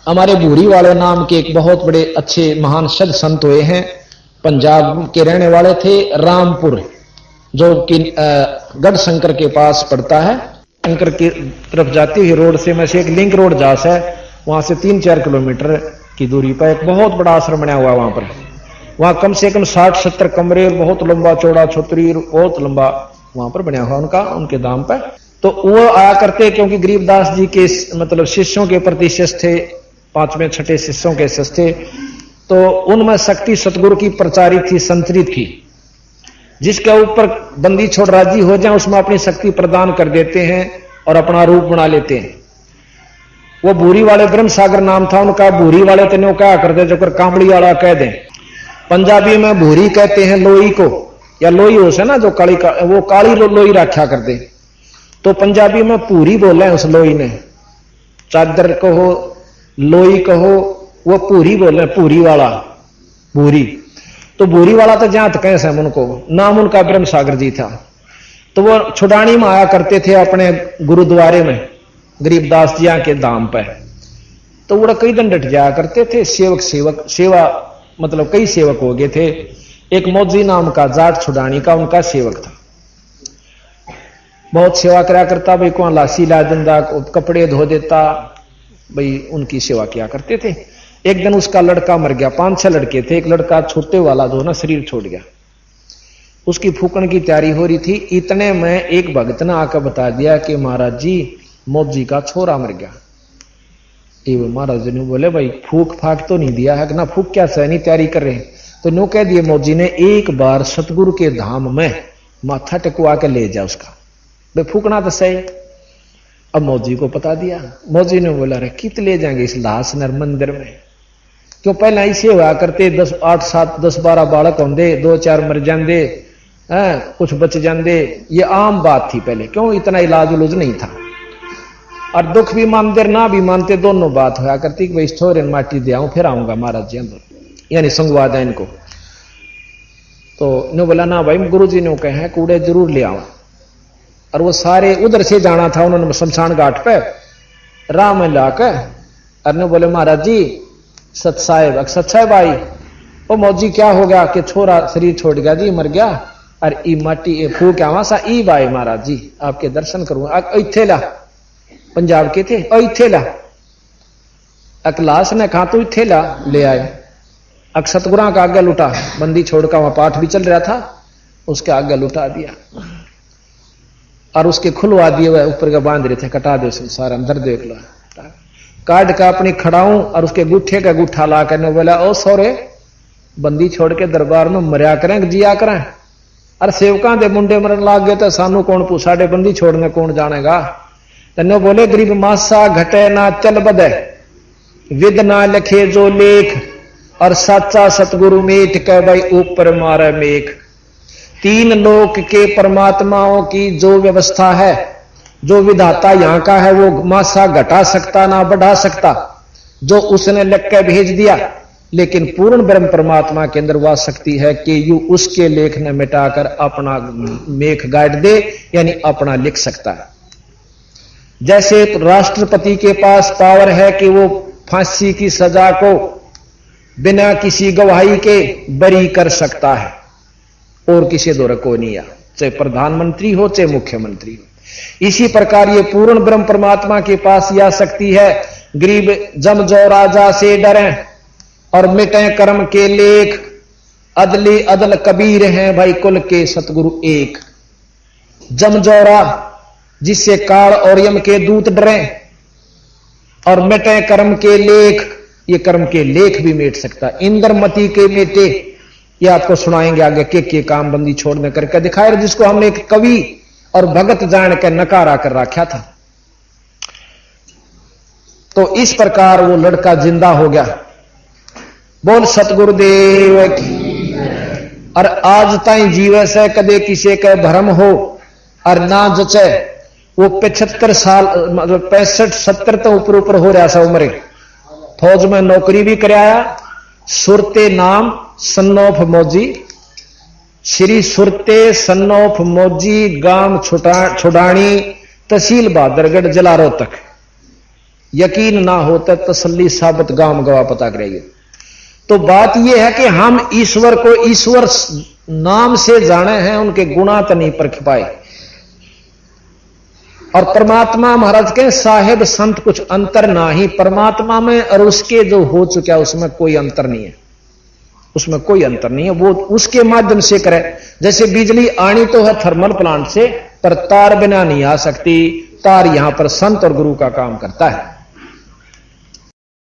हमारे भूरी वाले नाम के एक बहुत बड़े अच्छे महान सद संत हुए हैं, पंजाब के रहने वाले थे, रामपुर जो कि गढ़ शंकर के पास पड़ता है। शंकर की तरफ जाती हुई रोड से में से एक लिंक रोड जास है, वहां से 3-4 किलोमीटर की दूरी पर एक बहुत बड़ा आश्रम बना हुआ है। वहां पर वहां कम से कम 60-70 कमरे, बहुत लंबा चौड़ा छोत्री, बहुत लंबा वहां पर बना हुआ उनका, उनके दाम पर। तो वो आया करते क्योंकि गरीबदास जी के मतलब शिष्यों के प्रति शिष्य थे, 5वें 6ठे शिष्यों के शिष्य थे। तो उनमें शक्ति सतगुरु की प्रचारित थी, संतरित थी। जिसके ऊपर बंदी छोड़ राजी हो जाए उसमें अपनी शक्ति प्रदान कर देते हैं और अपना रूप बना लेते हैं। वो भूरी वाले ब्रह्म सागर नाम था उनका। भूरी वाले तो क्या करते जो कर कांबड़ी वाला कह दें। पंजाबी में भूरी कहते हैं लोई को, या लोई हो से ना जो काली वो काली लोई रखा करते। तो पंजाबी में पूरी बोले उस लोई ने, चादर कहो लोई कहो, वो पूरी बोले, पूरी वाला भूरी। तो भूरी वाला तो जहां तक कैसे उनको नाम उनका ब्रह्म सागर जी था। तो वो छुडानी में आया करते थे अपने गुरुद्वारे में गरीबदास जिया के दाम पे। तो वो कई दिन डट जाया करते थे। सेवा मतलब कई सेवक हो गए थे। एक मौजी नाम का जाट छुडानी का उनका सेवक था, बहुत सेवा करा करता भाई, को लासी ला देता, कपड़े धो देता भाई, उनकी सेवा किया करते थे। एक दिन उसका लड़का मर गया, 5-6 लड़के थे, एक लड़का छोटे वाला जो ना शरीर छोड़ गया, उसकी फूकण की तैयारी हो रही थी। इतने में एक भगत ने आकर बता दिया कि महाराज जी मौजी का छोरा मर गया। ये महाराज जी ने बोले भाई फूक फाक तो नहीं दिया है ना, फूक क्या सहनी तैयारी कर रहे हैं। तो नो कह दिए मौजी ने एक बार सतगुरु के धाम में माथा टेकवा के ले जा उसका, भाई फूकना तो सही। अब मौजी को बता दिया। मौजी ने बोला रे कित ले जाएंगे इस लाश नर मंदिर में, क्यों पहले ऐसे हुआ करते 10-12 बालक होंगे, 2-4 मर जाते, कुछ बच जाते, ये आम बात थी पहले, क्यों इतना इलाज उलूज नहीं था। और दुख भी मानते ना भी मानते दोनों बात होया करती कि भाई छोरे माटी दे आऊं फिर आऊंगा महाराज जी अंदर, यानी संगवा दें इनको। तो इन्होंने बोला ना भाई गुरु जी ने कहे कूड़े जरूर ले आओ। और वो सारे उधर से जाना था उन्होंने शमशान घाट पे राह में लाकर, और बोले महाराज जी सत साहेब आई, वो मौजी क्या हो गया कि छोरा शरीर छोड़ गया जी, मर गया, और ई माटी फूक आवा सा ई भाई महाराज जी आपके दर्शन करूंगा। इथे ला, पंजाब के थे, इथे ला। अकलास ने कहा तो इथे ला, ले आए। अक सतगुरा का आगे लुटा, बंदी छोड़कर वहां पाठ भी चल रहा था, उसके आगे लुटा दिया और उसके खुलवा दिए हुए ऊपर का बांध रहे थे, कटा दे सारा अंदर देख लो, काट का अपनी खड़ाऊं और उसके गुट्ठे का गुट्ठा ला कर बोला ओ सोरे बंदी छोड़ के दरबार में मरिया करें जिया करें, अरे सेवका दे मुंडे मरन लाग गए तो सानू कौन पूछा, डे बंदी छोड़ने कौन जानेगा। तन्ने बोले गरीब मासा घटे ना चल बदे, विद ना लिखे जो लेख, और सच्चा सतगुरु मेट कह भाई ऊपर मारे मेख। 3 लोक के परमात्माओं की जो व्यवस्था है, जो विधाता यहां का है, वो मासा घटा सकता ना बढ़ा सकता, जो उसने लिख के भेज दिया। लेकिन पूर्ण ब्रह्म परमात्मा के अंदर वह शक्ति है कि यू उसके लेख ने मिटाकर अपना मेख गाड़ दे, यानी अपना लिख सकता है। जैसे राष्ट्रपति के पास पावर है कि वो फांसी की सजा को बिना किसी गवाही के बरी कर सकता है, और किसी दौर को नहीं, चाहे प्रधानमंत्री हो चाहे मुख्यमंत्री हो। इसी प्रकार ये पूर्ण ब्रह्म परमात्मा के पास यह शक्ति है। गरीब जम जो राजा से डरे और मिटे कर्म के लेख, अदली अदल कबीर हैं भाई कुल के सतगुरु एक। जमजौरा जिससे काल और यम के दूत डरे, और मिटे कर्म के लेख, ये कर्म के लेख भी मेट सकता। इंद्रमती के मेटे, ये आपको सुनाएंगे आगे के काम बंदी छोड़ने करके दिखाए, जिसको हमने एक कवि और भगत जान के नकारा कर रखा था। तो इस प्रकार वो लड़का जिंदा हो गया। बोल सतगुरुदेव की। और आज ताई जीवे से कदे किसी के भरम हो और ना जचे, वो 75 साल मतलब 65-70 तो ऊपर हो रहा सा उम्र, फौज में नौकरी भी कराया। सुरते नाम सन्नोफ मौजी, श्री सुरते सन्नोफ मौजी, गांव छुडानी, तहसील बहादुरगढ़, जिला रोहतक। यकीन ना हो तो तसल्ली साबित गाम गवा पता करेंगे। तो बात यह है कि हम ईश्वर को ईश्वर नाम से जाने हैं, उनके गुणा तो नहीं परख पाए। और परमात्मा महाराज के साहेब संत कुछ अंतर ना ही परमात्मा में और उसके जो हो चुका उसमें कोई अंतर नहीं है, उसमें कोई अंतर नहीं है। वो उसके माध्यम से करे। जैसे बिजली आनी तो है थर्मल प्लांट से, पर तार बिना नहीं आ सकती। तार यहां पर संत और गुरु का काम करता है।